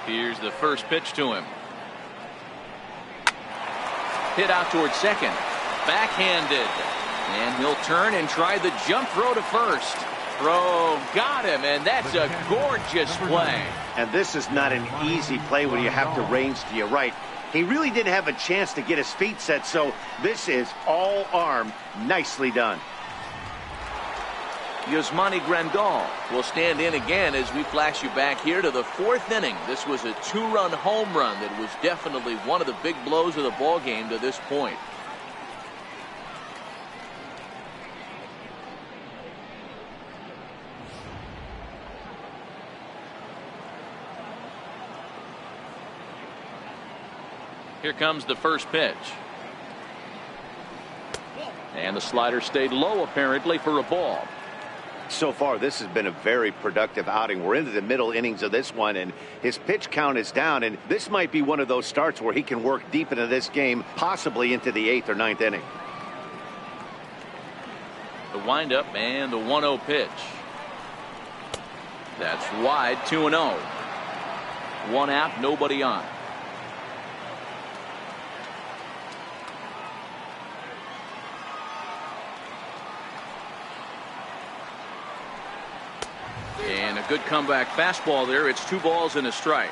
Here's the first pitch to him. Hit out towards second. Backhanded. And he'll turn and try the jump throw to first. Throw got him, and that's a gorgeous play. And this is not an easy play when you have to range to your right. He really didn't have a chance to get his feet set, so this is all arm. Nicely done. Yasmani Grandal will stand in again as we flash you back here to the fourth inning. This was a two-run home run that was definitely one of the big blows of the ball game to this point. Here comes the first pitch. And the slider stayed low apparently for a ball. So far, this has been a very productive outing. We're into the middle innings of this one, and his pitch count is down. And this might be one of those starts where he can work deep into this game, possibly into the 8th or 9th inning. The windup and the 1-0 pitch. That's wide, 2-0. One out, nobody on. And a good comeback fastball there. It's 2 balls and a strike.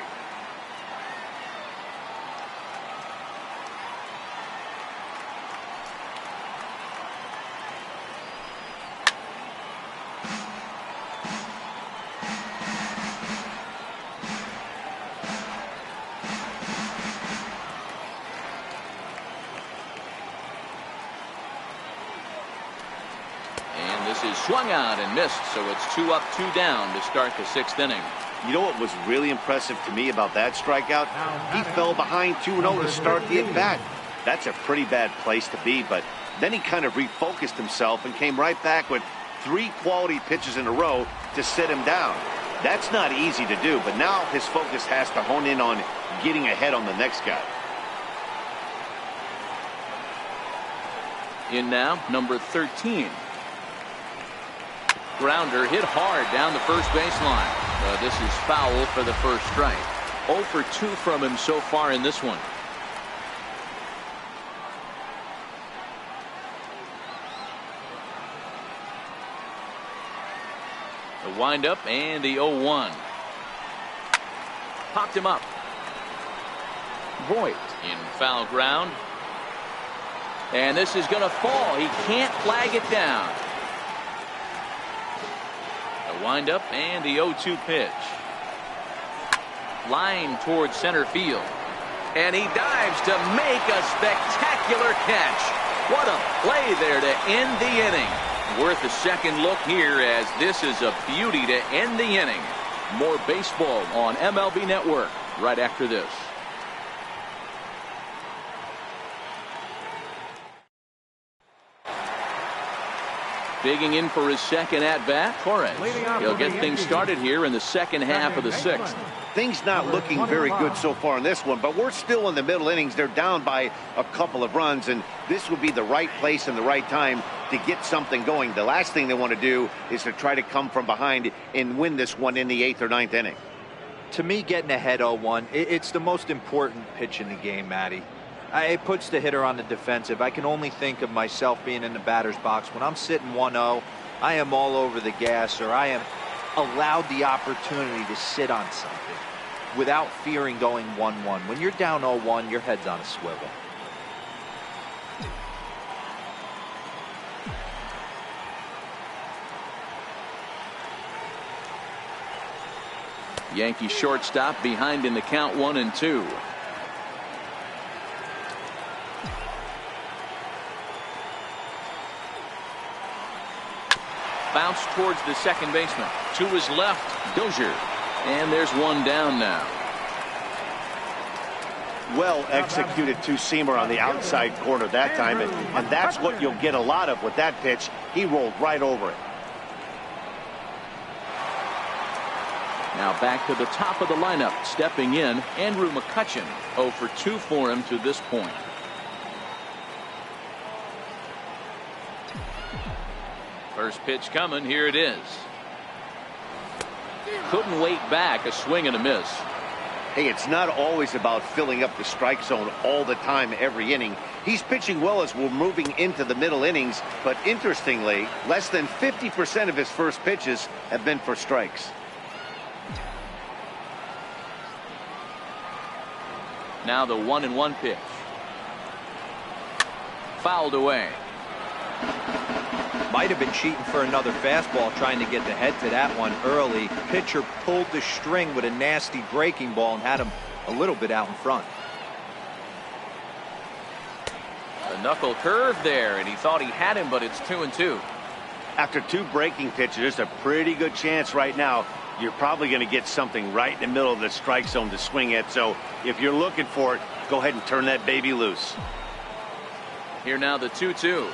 Is swung out and missed, so it's 2 up, 2 down to start the 6th inning. You know what was really impressive to me about that strikeout? He fell behind 2-0 to start the at-bat. That's a pretty bad place to be, but then he kind of refocused himself and came right back with 3 quality pitches in a row to sit him down. That's not easy to do, but now his focus has to hone in on getting ahead on the next guy. In now, number 13. Grounder hit hard down the first baseline. This is foul for the first strike. 0 for 2 from him so far in this one. The windup and the 0-1. Popped him up. Voigt in foul ground. And this is going to fall. He can't flag it down. Windup and the 0-2 pitch. Line towards center field. And he dives to make a spectacular catch. What a play there to end the inning. Worth a second look here, as this is a beauty to end the inning. More baseball on MLB Network right after this. Bigging in for his second at-bat, Torres. He'll get things started here in the second half of the 6th. Things not looking very good so far in this one, but we're still in the middle innings. They're down by a couple of runs, and this would be the right place and the right time to get something going. The last thing they want to do is to try to come from behind and win this one in the 8th or 9th inning. To me, getting ahead 0-1, it's the most important pitch in the game, Matty. It puts the hitter on the defensive. I can only think of myself being in the batter's box. When I'm sitting 1-0, I am all over the gas, or I am allowed the opportunity to sit on something without fearing going 1-1. When you're down 0-1, your head's on a swivel. Yankee shortstop behind in the count, 1-2. Bounce towards the second baseman. To his left, Dozier. And there's one down now. Well executed two-seamer on the outside corner that time, and that's what you'll get a lot of with that pitch. He rolled right over it. Now back to the top of the lineup. Stepping in, Andrew McCutchen. 0 for 2 for him to this point. First pitch coming. Here it is. Couldn't wait back. A swing and a miss. Hey, it's not always about filling up the strike zone all the time every inning. He's pitching well as we're moving into the middle innings, but interestingly, less than 50% of his first pitches have been for strikes. Now the 1-1 pitch. Fouled away. Might have been cheating for another fastball, trying to get the head to that one early. Pitcher pulled the string with a nasty breaking ball and had him a little bit out in front. The knuckle curve there, and he thought he had him, but it's 2-2. After two breaking pitches, there's a pretty good chance right now you're probably going to get something right in the middle of the strike zone to swing at. So if you're looking for it, go ahead and turn that baby loose. Here now the 2-2.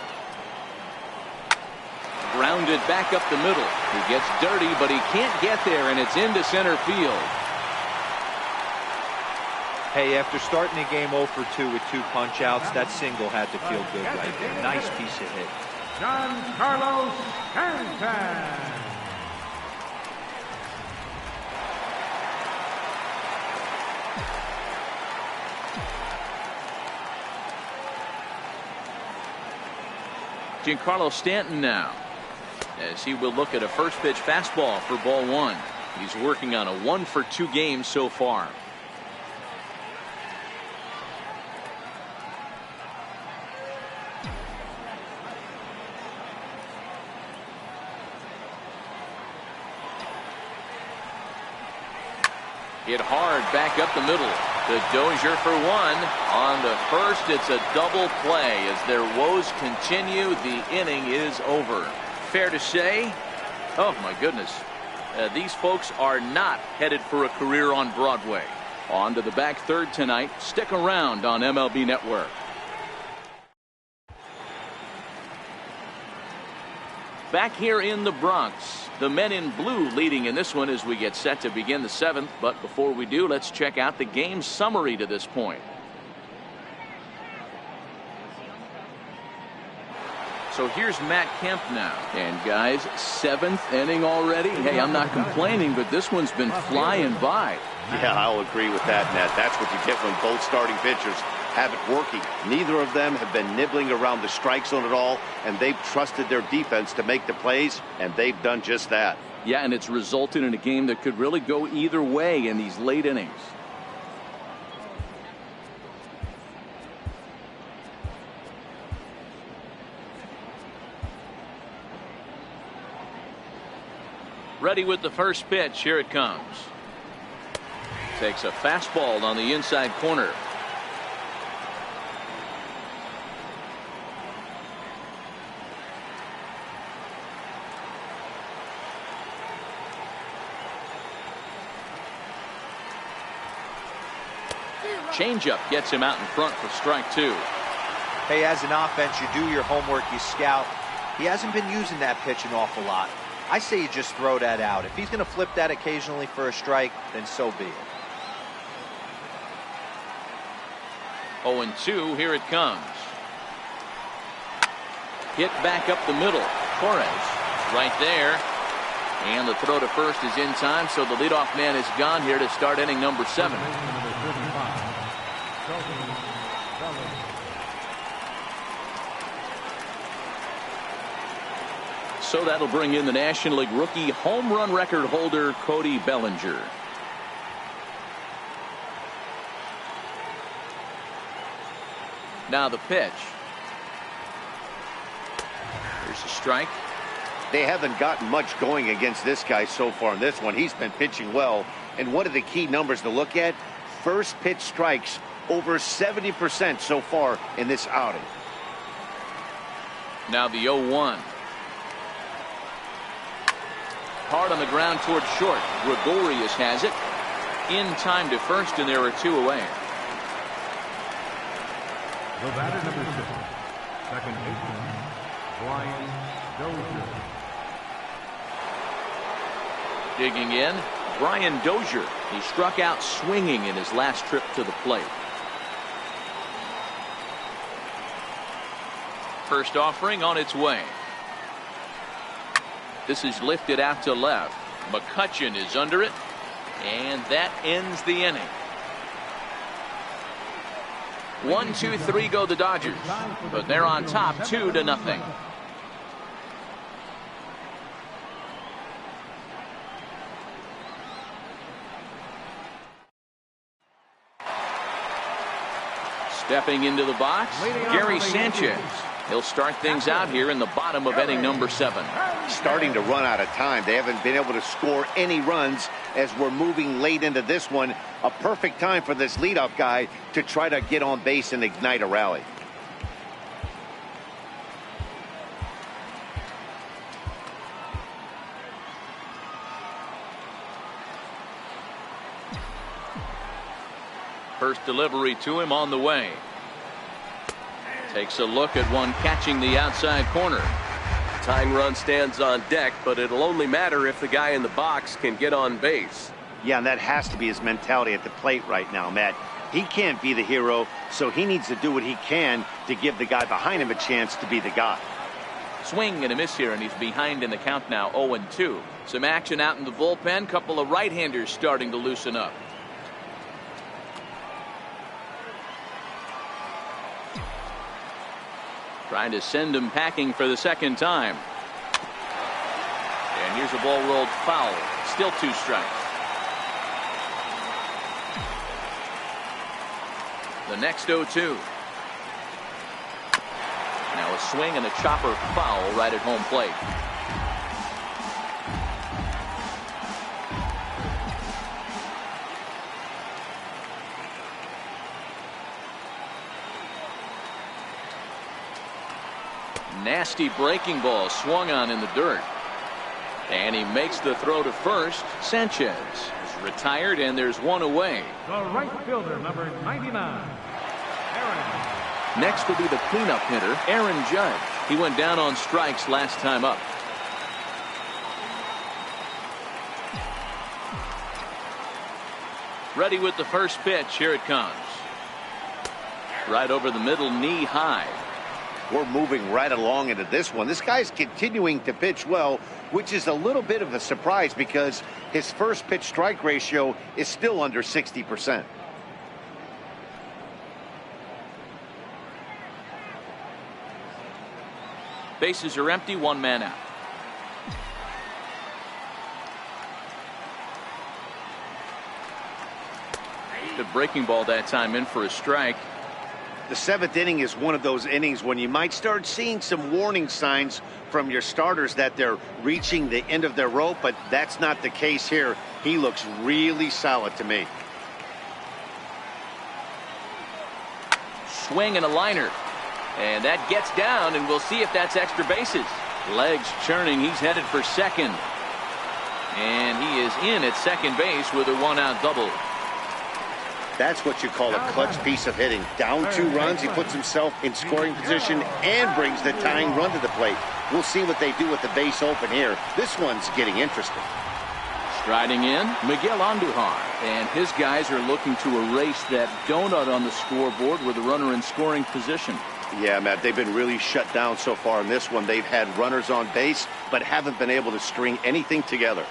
Grounded back up the middle. He gets dirty, but he can't get there, and it's into center field. Hey, after starting the game 0 for 2 with 2 punch-outs, that single had to feel good right there. Nice piece of hit. Giancarlo Stanton. Giancarlo Stanton now, as he will look at a first pitch fastball for ball 1. He's working on a 1 for 2 game so far. Hit hard back up the middle. The Dozier for 1. On the first, it's a double play. As their woes continue, the inning is over. Fair to say, oh my goodness, these folks are not headed for a career on Broadway. On to the back third tonight. Stick around on MLB Network. Back here in the Bronx, the men in blue leading in this one as we get set to begin the 7th. But before we do, let's check out the game summary to this point. So here's Matt Kemp now. And guys, 7th inning already. Hey, I'm not complaining, but this one's been flying by. Yeah, I'll agree with that, Ned. That's what you get when both starting pitchers have it working. Neither of them have been nibbling around the strike zone at all, and they've trusted their defense to make the plays, and they've done just that. Yeah, and it's resulted in a game that could really go either way in these late innings. Ready with the first pitch. Here it comes. Takes a fastball on the inside corner. Changeup gets him out in front for strike 2. Hey, as an offense, you do your homework, you scout. He hasn't been using that pitch an awful lot. I say you just throw that out. If he's going to flip that occasionally for a strike, then so be it. 0-2, here it comes. Hit back up the middle. Torres right there. And the throw to first is in time, so the leadoff man is gone here to start inning number 7. So that'll bring in the National League rookie home run record holder Cody Bellinger. Now the pitch. Here's a strike. They haven't gotten much going against this guy so far in this one. He's been pitching well. And one of the key numbers to look at, first pitch strikes over 70% so far in this outing. Now the 0-1. Hard on the ground towards short. Gregorius has it. In time to first, and there are 2 away. The batter number 6, second baseman, Brian Dozier. Digging in, Brian Dozier. He struck out swinging in his last trip to the plate. First offering on its way. This is lifted out to left. McCutchen is under it, and that ends the inning. 1, 2, 3 go the Dodgers, but they're on top 2-0. Stepping into the box, Gary Sanchez. He'll start things out here in the bottom of inning number 7. Starting to run out of time. They haven't been able to score any runs as we're moving late into this one. A perfect time for this leadoff guy to try to get on base and ignite a rally. First delivery to him on the way. Takes a look at one catching the outside corner. Tying run stands on deck, but it'll only matter if the guy in the box can get on base. Yeah, and that has to be his mentality at the plate right now, Matt. He can't be the hero, so he needs to do what he can to give the guy behind him a chance to be the guy. Swing and a miss here, and he's behind in the count now, 0-2. Some action out in the bullpen. Couple of right-handers starting to loosen up. Trying to send him packing for the second time. And here's a ball rolled foul. Still 2 strikes. The next 0-2. Now a swing and a chopper foul right at home plate. Nasty breaking ball swung on in the dirt. And he makes the throw to first. Sanchez is retired, and there's one away. The right fielder, number 99, Aaron. Next will be the cleanup hitter, Aaron Judge. He went down on strikes last time up. Ready with the first pitch. Here it comes. Right over the middle, knee high. We're moving right along into this one. This guy's continuing to pitch well, which is a little bit of a surprise because his first pitch strike ratio is still under 60%. Bases are empty, 1 man out. Good breaking ball that time, in for a strike. The 7th inning is one of those innings when you might start seeing some warning signs from your starters that they're reaching the end of their rope, but that's not the case here. He looks really solid to me. Swing and a liner. And that gets down, and we'll see if that's extra bases. Legs churning. He's headed for second. And he is in at second base with a 1-out double. That's what you call a clutch piece of hitting. Down 2 runs, he puts himself in scoring position and brings the tying run to the plate. We'll see what they do with the base open here. This one's getting interesting. Striding in, Miguel Andujar. And his guys are looking to erase that donut on the scoreboard with a runner in scoring position. Yeah, Matt, they've been really shut down so far in this one. They've had runners on base, but haven't been able to string anything together.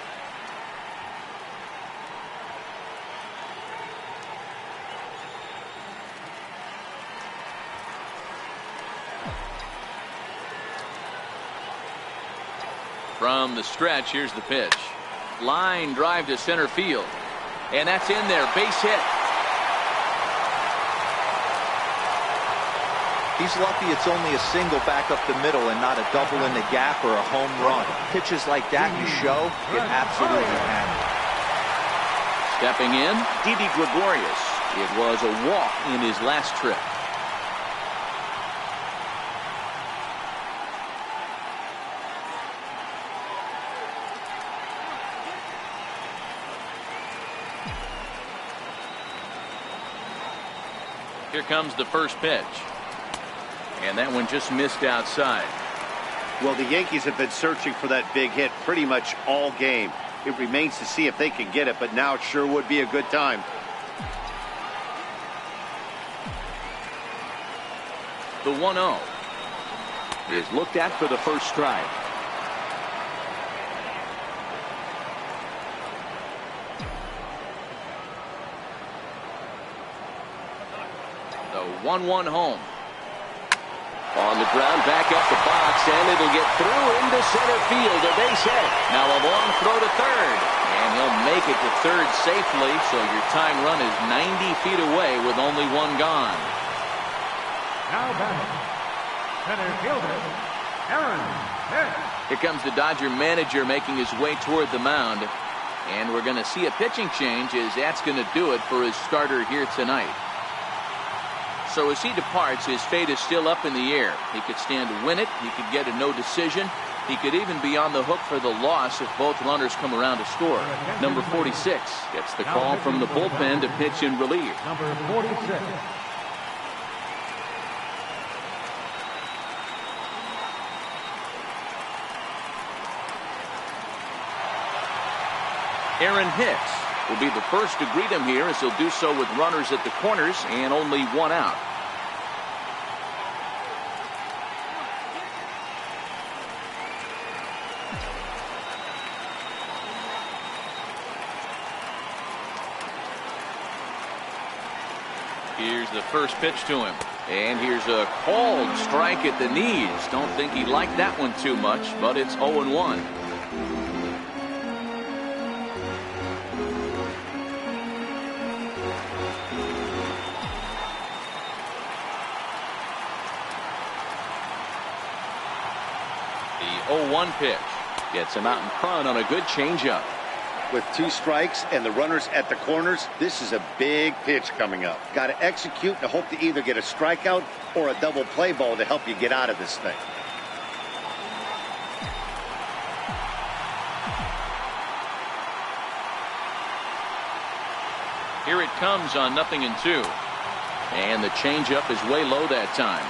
From the stretch, here's the pitch. Line drive to center field. And that's in there. Base hit. He's lucky it's only a single back up the middle and not a double in the gap or a home run. Pitches like that you show get absolutely hammered. Stepping in, Didi Gregorius. It was a walk in his last trip. Here comes the first pitch. And that one just missed outside. Well, the Yankees have been searching for that big hit pretty much all game. It remains to see if they can get it, but now it sure would be a good time. The 1-0 is looked at for the first strike. The 1-1 home. On the ground, back up the box, and it'll get through into center field. A base hit. Now a long throw to third. And he'll make it to third safely, so your tying run is 90 feet away with only one gone. Now batting, center fielder, Aaron Hicks. Here comes the Dodger manager making his way toward the mound. And we're going to see a pitching change, as that's going to do it for his starter here tonight. So as he departs, his fate is still up in the air. He could stand to win it. He could get a no decision. He could even be on the hook for the loss if both runners come around to score. Number 46 gets the call from the bullpen to pitch in relief. Number 46. Aaron Hicks will be the first to greet him here, as he'll do so with runners at the corners and only one out. Here's the first pitch to him. And here's a called strike at the knees. Don't think he liked that one too much, but it's 0-1. The 0-1 pitch gets him out in front on a good changeup. With 2 strikes and the runners at the corners, this is a big pitch coming up. Got to execute and hope to either get a strikeout or a double play ball to help you get out of this thing. Here it comes on 0-2. And the changeup is way low that time.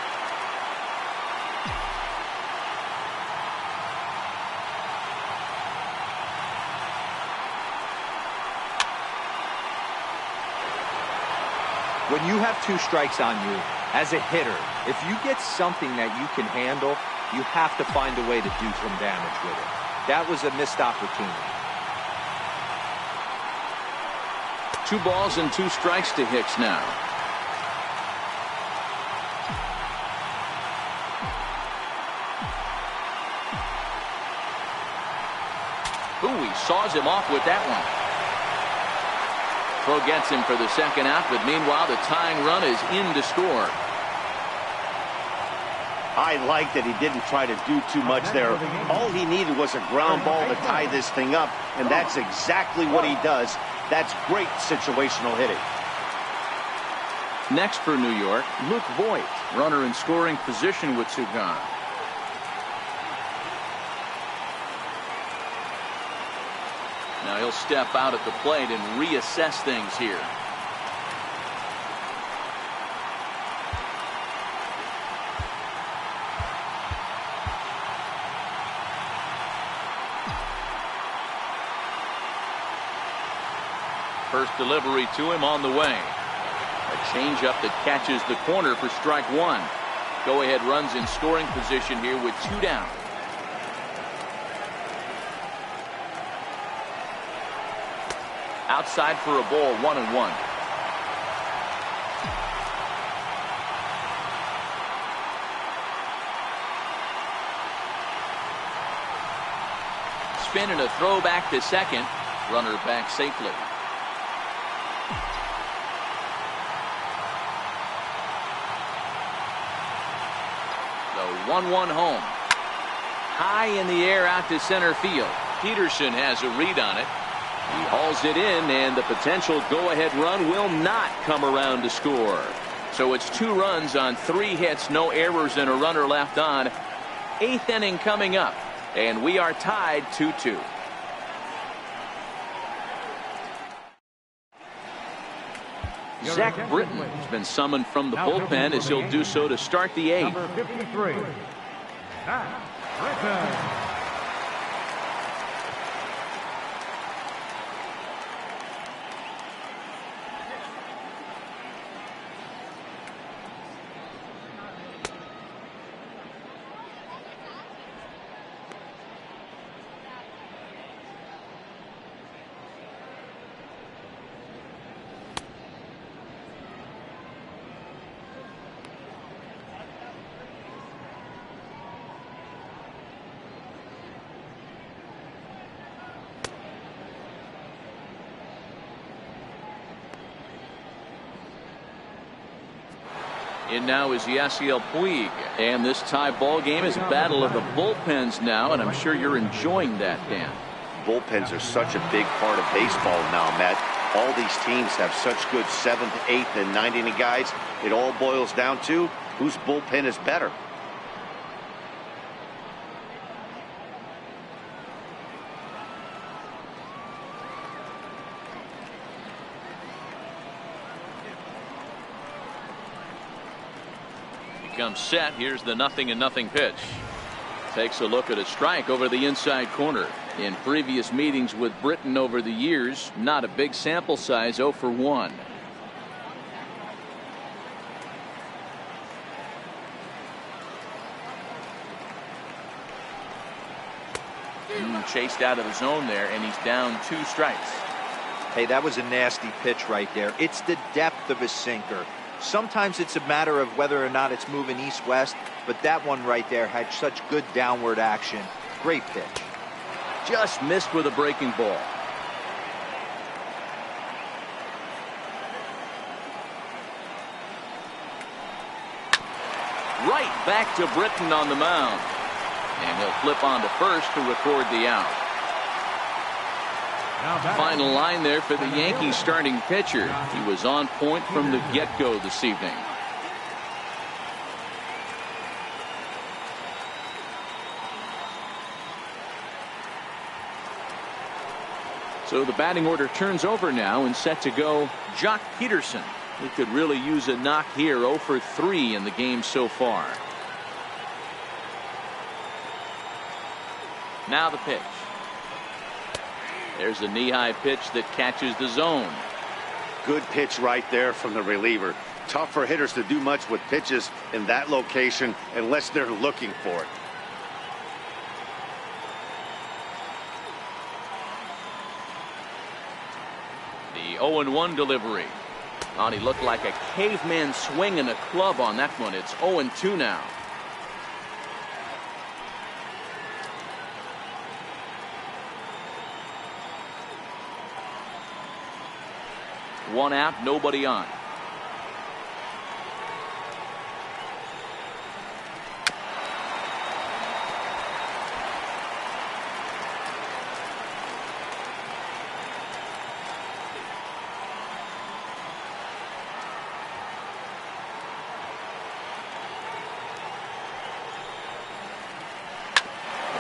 When you have 2 strikes on you, as a hitter, if you get something that you can handle, you have to find a way to do some damage with it. That was a missed opportunity. 2 balls and 2 strikes to Hicks now. Ooh, he saws him off with that one. Throw gets him for the second out, but meanwhile the tying run is in to score. I like that he didn't try to do too much there. All he needed was a ground ball to tie this thing up, and that's exactly what he does. That's great situational hitting. Next for New York, Luke Voigt, runner in scoring position with 2 gone. Now he'll step out at the plate and reassess things here. First delivery to him on the way. A changeup that catches the corner for strike 1. Go-ahead runs in scoring position here with 2 down. Outside for a ball, 1-1. Spin and a throw back to second. Runner back safely. The 1-1 home. High in the air out to center field. Peterson has a read on it. He hauls it in, and the potential go-ahead run will not come around to score. So it's 2 runs on 3 hits, no errors, and a runner left on. 8th inning coming up, and we are tied 2-2. Zach Britton has been summoned from the bullpen, as he'll do so to start the 8th. Number 53, Zach Britton. In now is Yasiel Puig. And this tie ball game is a battle of the bullpens now, and I'm sure you're enjoying that, Dan. Bullpens are such a big part of baseball now, Matt. All these teams have such good 7th, 8th, and 9th inning guys. It all boils down to whose bullpen is better. Comes set. Here's the 0-0 pitch. Takes a look at a strike over the inside corner. In previous meetings with Britain over the years, not a big sample size, 0 for 1. Chased out of the zone there, and he's down 2 strikes. Hey, that was a nasty pitch right there. It's the depth of his sinker. Sometimes it's a matter of whether or not it's moving east-west, but that one right there had such good downward action. Great pitch. Just missed with a breaking ball. Right back to Britton on the mound. And he'll flip on to first to record the out. Final line there for the Yankees starting pitcher. He was on point from the get-go this evening. So the batting order turns over now, and set to go Jock Peterson. He could really use a knock here. 0 for 3 in the game so far. Now the pitch. There's a knee-high pitch that catches the zone. Good pitch right there from the reliever. Tough for hitters to do much with pitches in that location unless they're looking for it. The 0-1 delivery. Oh, he looked like a caveman swinging a club on that one. It's 0-2 now. One out, nobody on.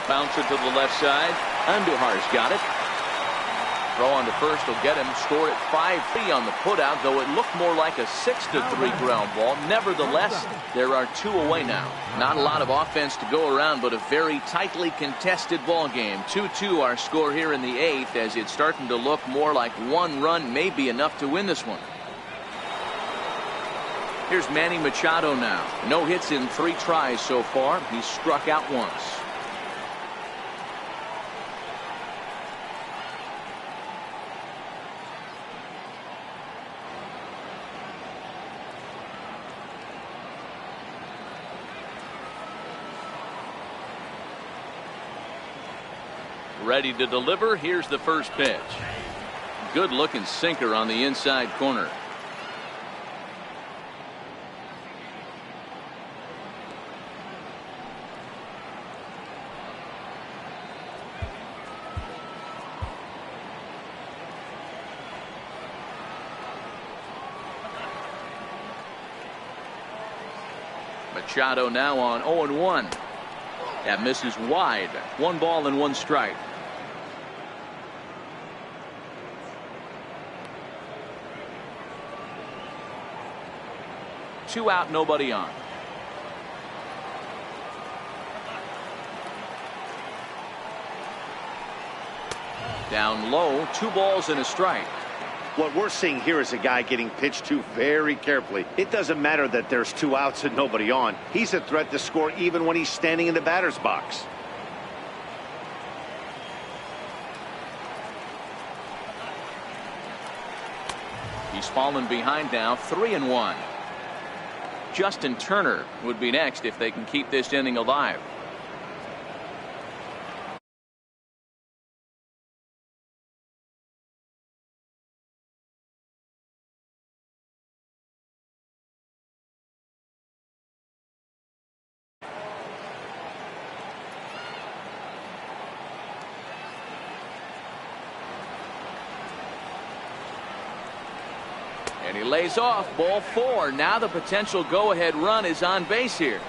Bouncer to the left side. Andujar's got it. Throw on to first will get him. Score at 5-3 on the putout, though it looked more like a 6-3 ground ball. Nevertheless, there are 2 away now. Not a lot of offense to go around, but a very tightly contested ball game. 2-2 our score here in the 8th, as it's starting to look more like 1 run may be enough to win this one. Here's Manny Machado now. No hits in 3 tries so far. He's struck out once. Ready to deliver. Here's the first pitch. Good looking sinker on the inside corner. Machado now on 0-1. That misses wide. 1 ball and 1 strike. Two out, nobody on. Down low, 2 balls and a strike. What we're seeing here is a guy getting pitched to very carefully. It doesn't matter that there's 2 outs and nobody on. He's a threat to score even when he's standing in the batter's box. He's fallen behind now, 3-1. Justin Turner would be next if they can keep this inning alive. And he lays off ball 4. Now the potential go-ahead run is on base here.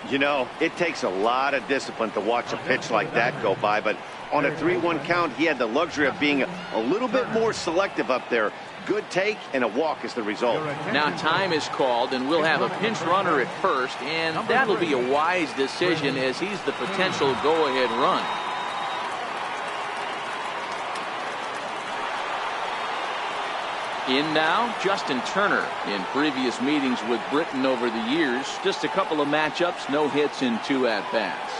You know, it takes a lot of discipline to watch a pitch like that go by, but on a 3-1 count, he had the luxury of being a little bit more selective up there. Good take and a walk is the result. Now time is called, and we'll have a pinch runner at first, and that'll be a wise decision as he's the potential go-ahead run. In now, Justin Turner. In previous meetings with Britton over the years, just a couple of matchups, no hits in 2 at-bats.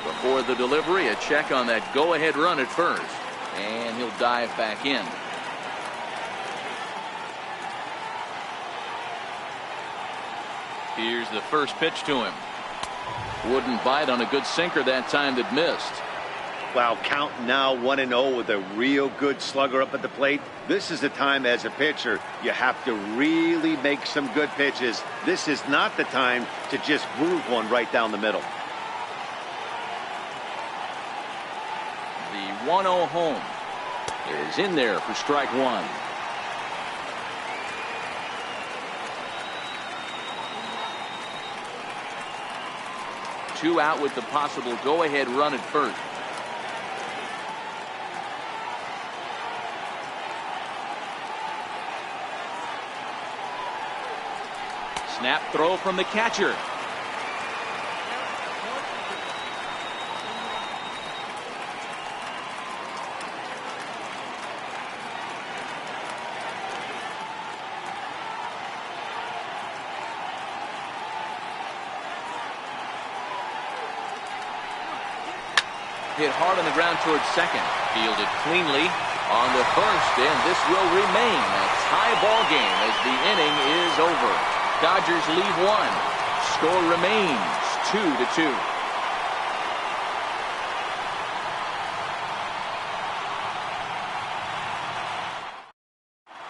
Before the delivery, a check on that go-ahead run at first. And he'll dive back in. Here's the first pitch to him. Wouldn't bite on a good sinker that time that missed. Wow, count now 1-0 with a real good slugger up at the plate. This is the time as a pitcher you have to really make some good pitches. This is not the time to just groove one right down the middle. The 1-0 home is in there for strike 1. Two out with the possible go-ahead run at first. Snap throw from the catcher. Hit hard on the ground towards second. Fielded cleanly on the first, and this will remain a tie ball game as the inning is over. Dodgers leave 1. Score remains 2-2.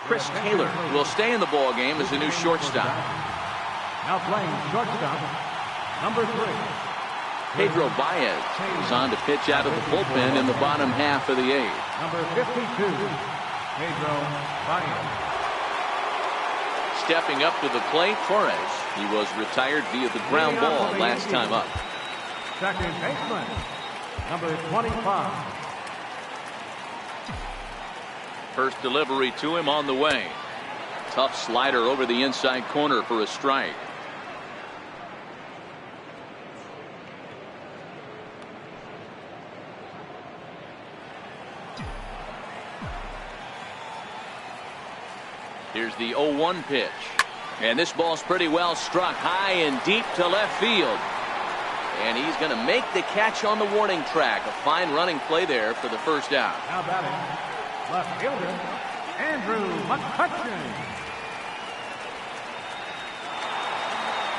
Chris Taylor will stay in the ball game as the new shortstop. Now playing shortstop, number 3. Pedro Baez is on to pitch out of the bullpen in the bottom half of the 8th. Number 52, Pedro Baez. Stepping up to the plate, Torres. He was retired via the ground ball last time up. Second baseman, number 25. First delivery to him on the way. Tough slider over the inside corner for a strike. Here's the 0-1 pitch. And this ball's pretty well struck high and deep to left field. And he's going to make the catch on the warning track. A fine running play there for the first out. Now batting, left fielder, Andrew McCutchen.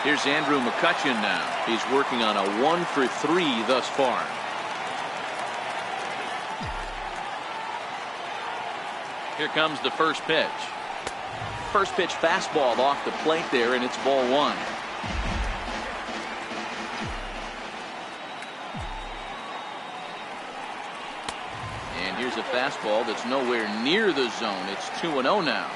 Here's Andrew McCutchen now. He's working on a 1-for-3 thus far. Here comes the first pitch. First pitch fastball off the plate there, and it's ball 1. And here's a fastball that's nowhere near the zone. It's 2-0 now.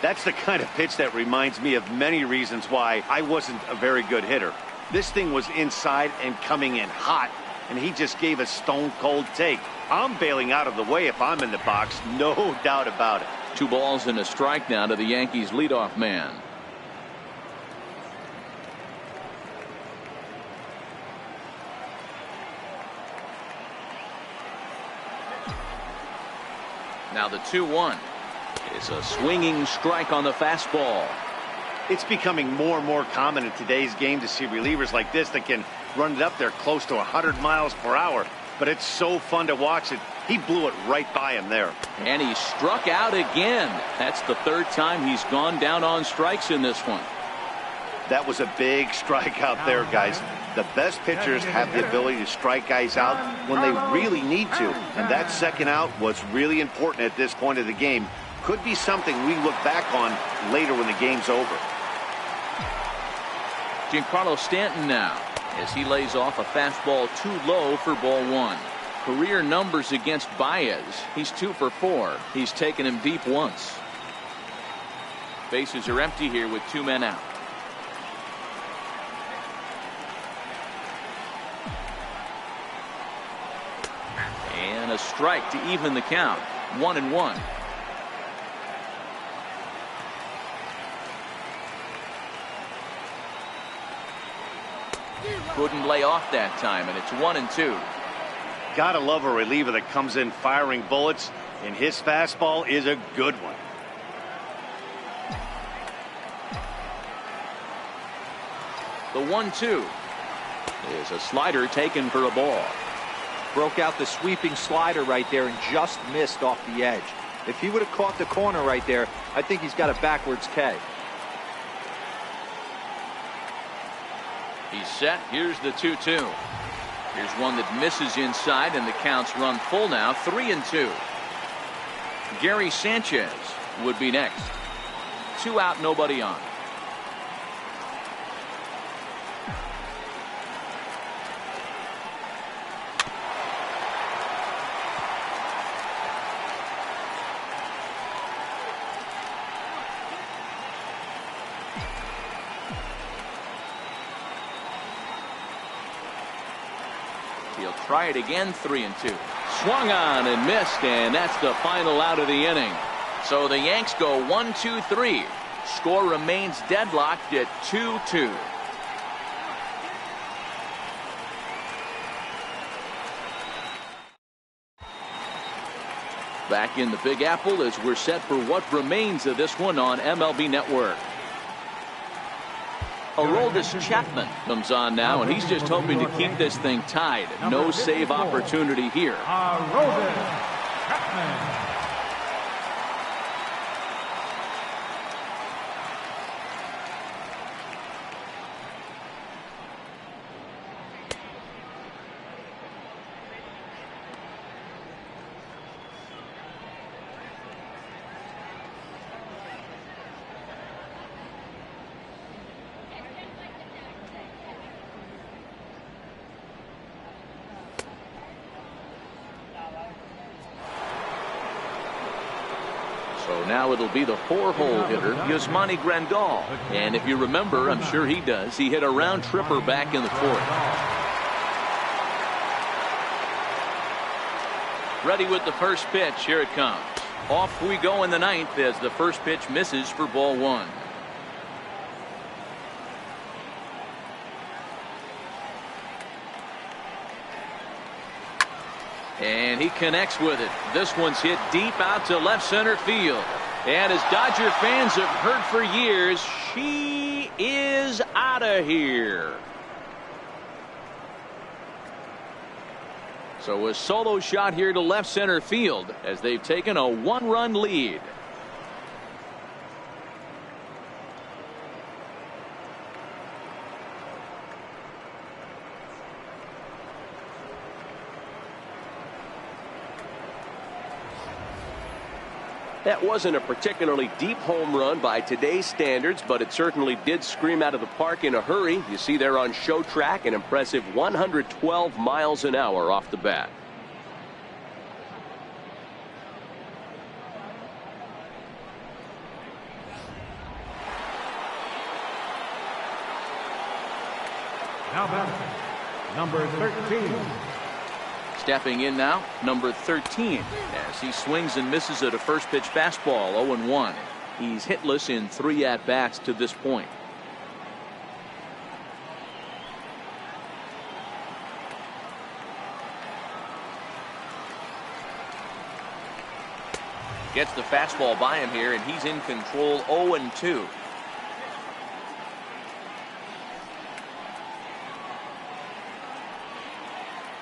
That's the kind of pitch that reminds me of many reasons why I wasn't a very good hitter. This thing was inside and coming in hot, and he just gave a stone cold take. I'm bailing out of the way if I'm in the box, no doubt about it. 2 balls and a strike now to the Yankees leadoff man. Now the 2-1. It's a swinging strike on the fastball. It's becoming more and more common in today's game to see relievers like this that can run it up there close to 100 miles per hour. But it's so fun to watch it. He blew it right by him there. And he struck out again. That's the 3rd time he's gone down on strikes in this one. That was a big strikeout there, guys. The best pitchers have the ability to strike guys out when they really need to. And that second out was really important at this point of the game. Could be something we look back on later when the game's over. Giancarlo Stanton now, as he lays off a fastball too low for ball 1. career numbers against Baez. He's 2 for 4. He's taken him deep once. Bases are empty here with 2 men out. And a strike to even the count. 1-1. Couldn't lay off that time, and it's 1-2. Gotta love a reliever that comes in firing bullets, and his fastball is a good one. The 1-2 is a slider taken for a ball. Broke out the sweeping slider right there and just missed off the edge. If he would have caught the corner right there, I think he's got a backwards K. He's set. Here's the 2-2. Here's one that misses inside, and the count's run full now. 3-2. Gary Sanchez would be next. 2 out, nobody on. He'll try it again. 3-2. Swung on and missed, and that's the final out of the inning. So the Yanks go 1-2-3. Score remains deadlocked at 2-2. Back in the Big Apple as we're set for what remains of this one on MLB Network. Aroldis Chapman comes on now, and he's just hoping to keep this thing tied. No save opportunity here. Aroldis Chapman. So now it'll be the 4-hole hitter, Yasmani Grandal. And if you remember, I'm sure he does, he hit a round tripper back in the 4th. Ready with the first pitch. Here it comes. Off we go in the 9th as the first pitch misses for ball 1. And he connects with it. This one's hit deep out to left center field. And as Dodger fans have heard for years, she is out of here. So a solo shot here to left center field as they've taken a 1-run lead. That wasn't a particularly deep home run by today's standards, but it certainly did scream out of the park in a hurry. You see there on show track an impressive 112 miles an hour off the bat. Now back, number 13. Stepping in now, number 13, as he swings and misses at a first pitch fastball. 0-1. He's hitless in 3 at-bats to this point. Gets the fastball by him here, and he's in control. 0-2.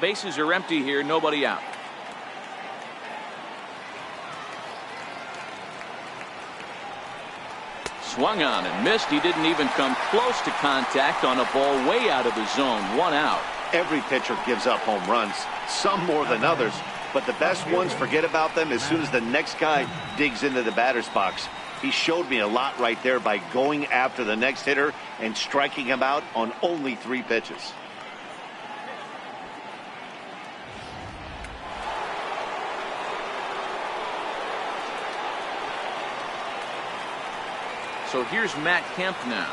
Bases are empty here, nobody out. Swung on and missed. He didn't even come close to contact on a ball way out of the zone. 1 out. Every pitcher gives up home runs, some more than others, but the best ones, forget about them as soon as the next guy digs into the batter's box. He showed me a lot right there by going after the next hitter and striking him out on only 3 pitches. So here's Matt Kemp now,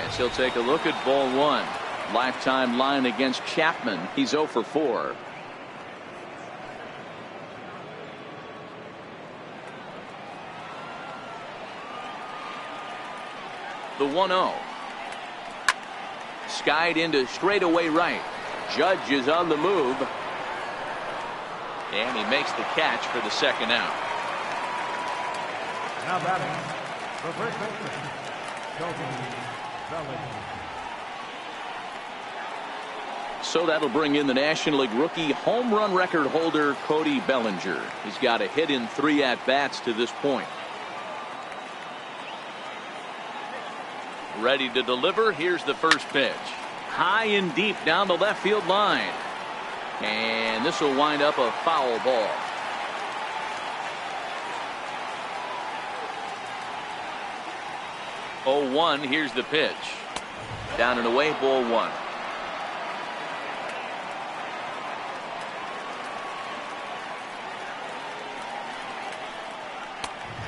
as he'll take a look at ball one. Lifetime line against Chapman. He's 0 for 4. The 1-0. Skied into straightaway right. Judge is on the move. And he makes the catch for the second out. Now batting, the first baseman, Bellinger. So that'll bring in the National League rookie home run record holder Cody Bellinger. He's got a hit in 3 at-bats to this point. Ready to deliver. Here's the first pitch. High and deep down the left field line. And this will wind up a foul ball. Oh, 1. Here's the pitch. Down and away, ball 1.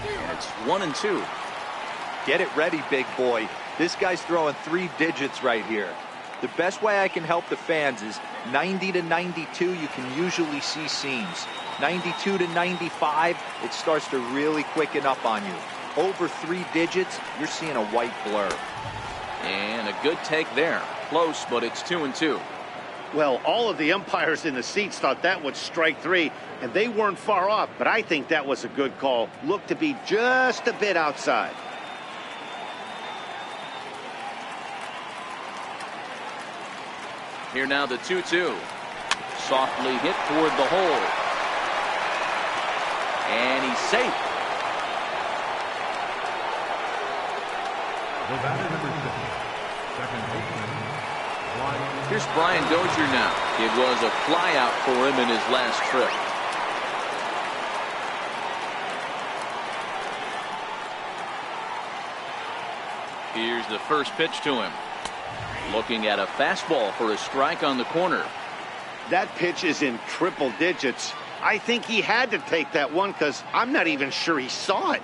And it's 1-2. Get it ready, big boy. This guy's throwing 3 digits right here. The best way I can help the fans is 90 to 92. You can usually see seams. 92 to 95, it starts to really quicken up on you. Over 3 digits, you're seeing a white blur. And a good take there. Close, but it's 2-2. Well, all of the umpires in the seats thought that was strike 3, and they weren't far off, but I think that was a good call. Looked to be just a bit outside. Here now the 2-2. Softly hit toward the hole. And he's safe. The batter, number 6, second baseman, Brian. Here's Brian Dozier now. It was a flyout for him in his last trip. Here's the first pitch to him. Looking at a fastball for a strike on the corner. That pitch is in triple digits. I think he had to take that one because I'm not even sure he saw it.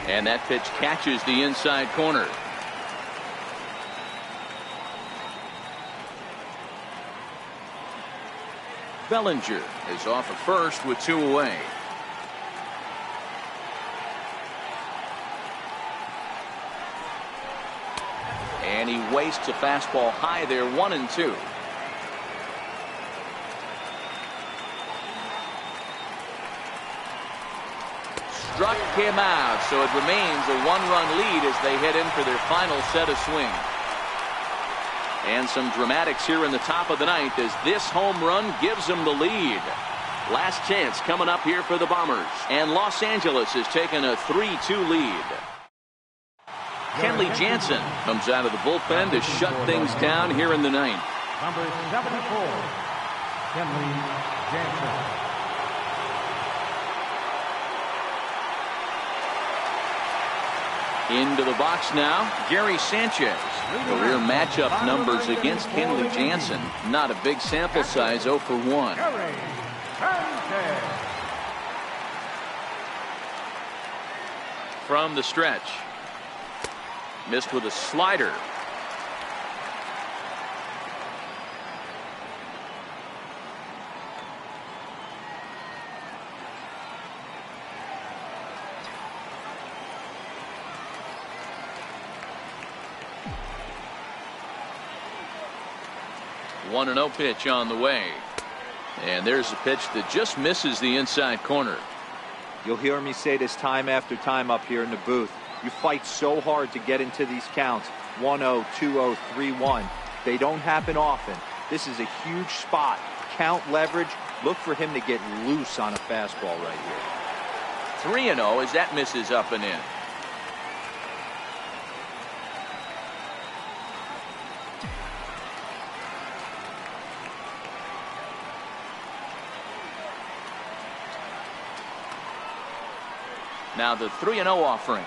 And that pitch catches the inside corner. Bellinger is off at first with 2 away. And he wastes a fastball high there, 1-2. Struck him out, so it remains a 1-run lead as they head in for their final set of swings. And some dramatics here in the top of the ninth as this home run gives them the lead. Last chance coming up here for the Bombers. And Los Angeles has taken a 3-2 lead. Kenley Jansen comes out of the bullpen to shut things down here in the ninth. Number 74, Kenley Jansen. Into the box now, Gary Sanchez. Career matchup numbers against Kenley Jansen. Not a big sample size, 0 for 1. Gary Sanchez. From the stretch. Missed with a slider. One 1-0 pitch on the way. And there's a pitch that just misses the inside corner. You'll hear me say this time after time up here in the booth. You fight so hard to get into these counts. 1-0, 2-0, 3-1. They don't happen often. This is a huge spot. Count leverage. Look for him to get loose on a fastball right here. 3-0 as that misses up and in. Now the 3-0 offering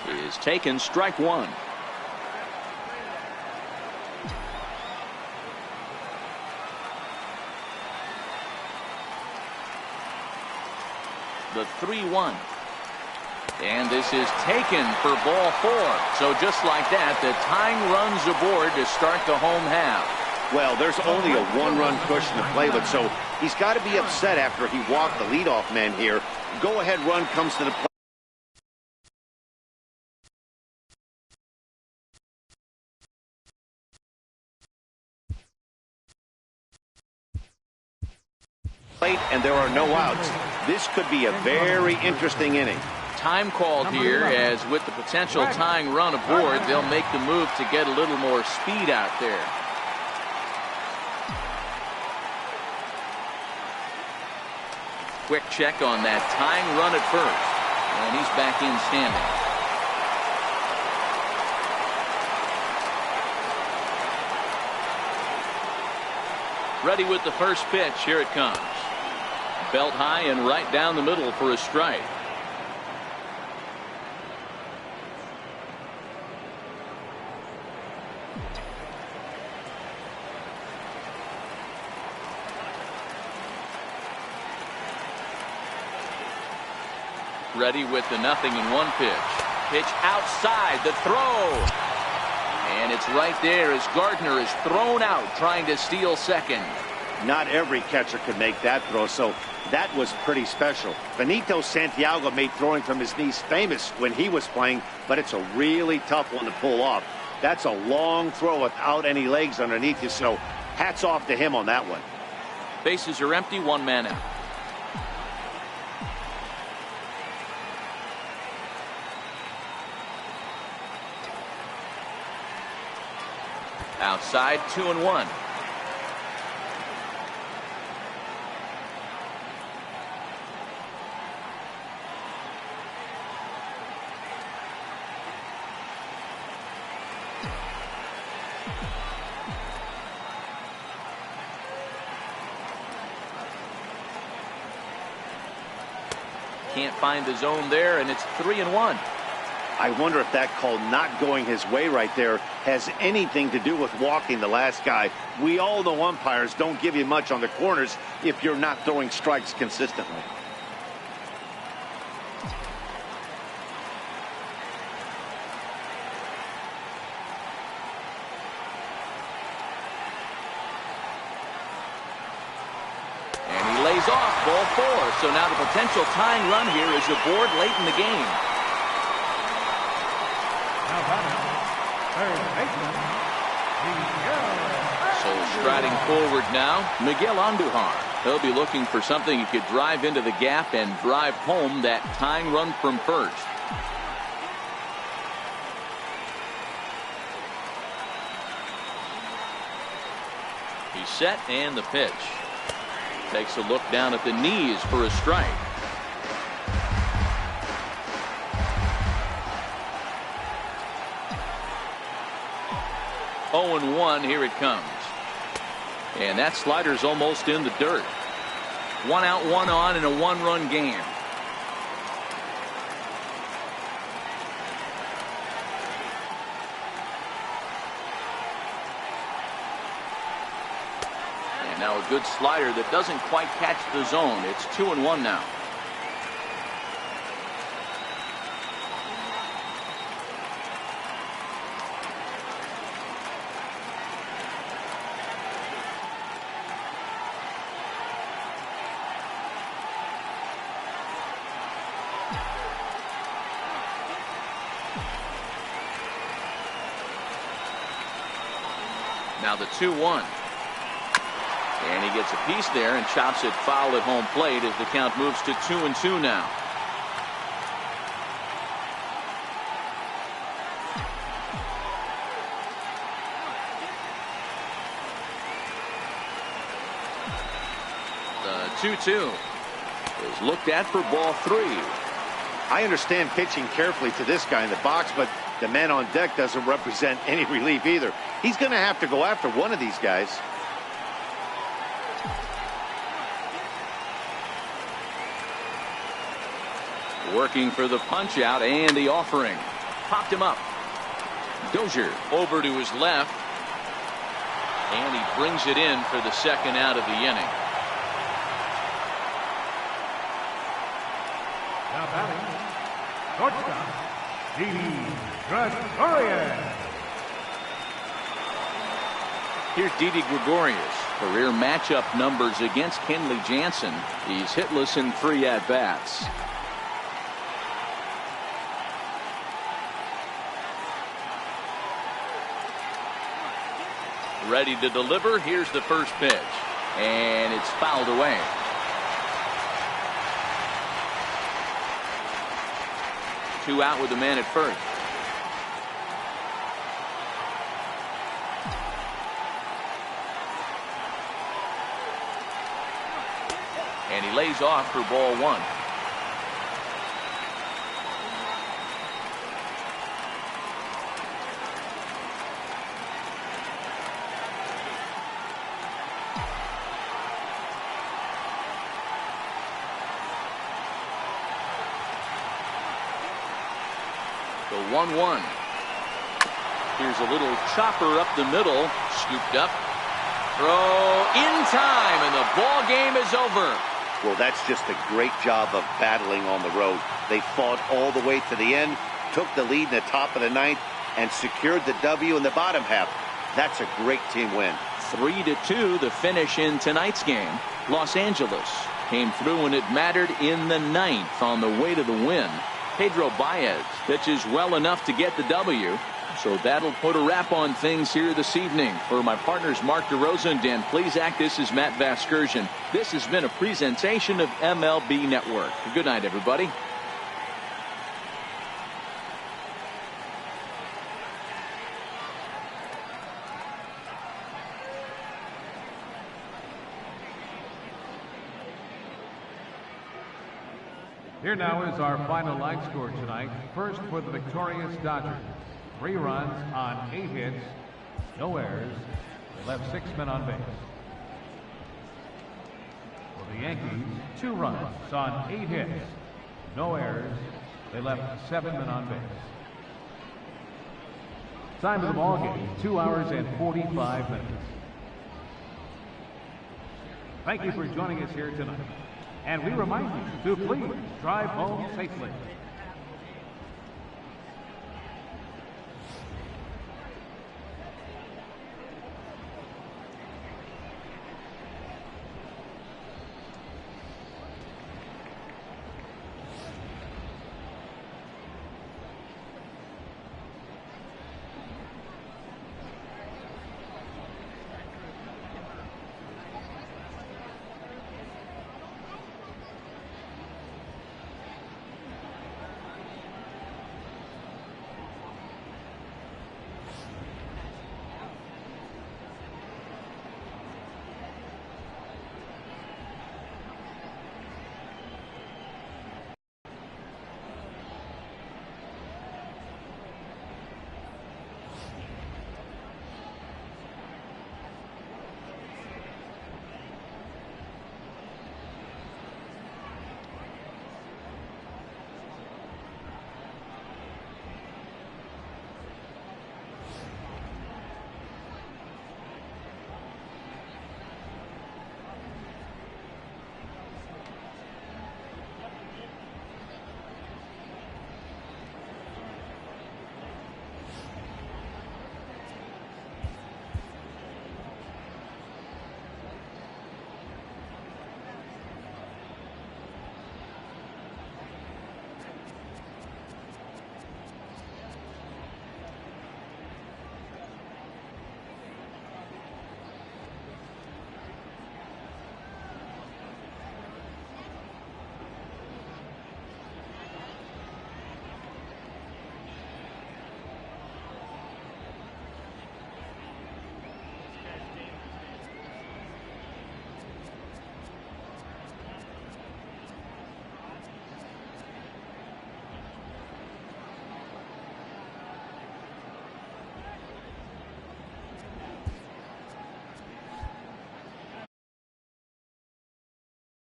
is taken, strike 1. The 3-1. And this is taken for ball 4. So just like that, the tying runs aboard to start the home half. Well, there's only a one-run cushion to play with, so he's got to be upset after he walked the leadoff man here. Go-ahead run comes to the plate, and there are no outs. This could be a very interesting inning. Time called here, as with the potential tying run aboard, they'll make the move to get a little more speed out there. Quick check on that tying run at first, and he's back in standing. Ready with the first pitch. Here it comes. Belt high and right down the middle for a strike. Ready with the 0-1 pitch. Pitch outside, the throw. And it's right there as Gardner is thrown out trying to steal second. Not every catcher could make that throw, so that was pretty special. Benito Santiago made throwing from his knees famous when he was playing, but it's a really tough one to pull off. That's a long throw without any legs underneath you, so hats off to him on that one. Bases are empty, one man out. Outside, 2-1. Can't find the zone there, and it's 3-1. I wonder if that call not going his way right there has anything to do with walking the last guy. We all know umpires don't give you much on the corners if you're not throwing strikes consistently. And he lays off, ball 4. So now the potential tying run here is aboard late in the game. So striding forward now, Miguel Andujar. He'll be looking for something he could drive into the gap and drive home that tying run from first. He's set, and the pitch. Takes a look down at the knees for a strike. 0-1, here it comes. And that slider's almost in the dirt. 1 out, 1 on in a 1-run game. And now a good slider that doesn't quite catch the zone. It's 2-1 now. Now the 2-1. And he gets a piece there and chops it foul at home plate as the count moves to 2-2 now. The 2-2 is looked at for ball 3. I understand pitching carefully to this guy in the box, but the man on deck doesn't represent any relief either. He's going to have to go after one of these guys. Working for the punch out and the offering. Popped him up. Dozier over to his left. And he brings it in for the second out of the inning. Now batting, shortstop, Didi Gregorius. Here's Didi Gregorius. Career matchup numbers against Kenley Jansen. He's hitless in 3 at-bats. Ready to deliver. Here's the first pitch. And it's fouled away. Two out with the man at first. And he lays off for ball 1. The 1-1. Here's a little chopper up the middle. Scooped up. Throw in time, and the ball game is over. Well, that's just a great job of battling on the road. They fought all the way to the end, took the lead in the top of the 9th, and secured the W in the bottom half. That's a great team win. 3-2 the finish in tonight's game. Los Angeles came through when it mattered in the 9th on the way to the win. Pedro Baez pitches well enough to get the W. So that'll put a wrap on things here this evening. For my partners Mark DeRosa and Dan Plesac, this is Matt Vasgersian. This has been a presentation of MLB Network. Good night, everybody. Here now is our final line score tonight. First for the victorious Dodgers. 3 runs on 8 hits, no errors. They left 6 men on base. For the Yankees, 2 runs on 8 hits, no errors. They left 7 men on base. Time of the ball game, 2 hours and 45 minutes. Thank you for joining us here tonight. And we remind you to please drive home safely.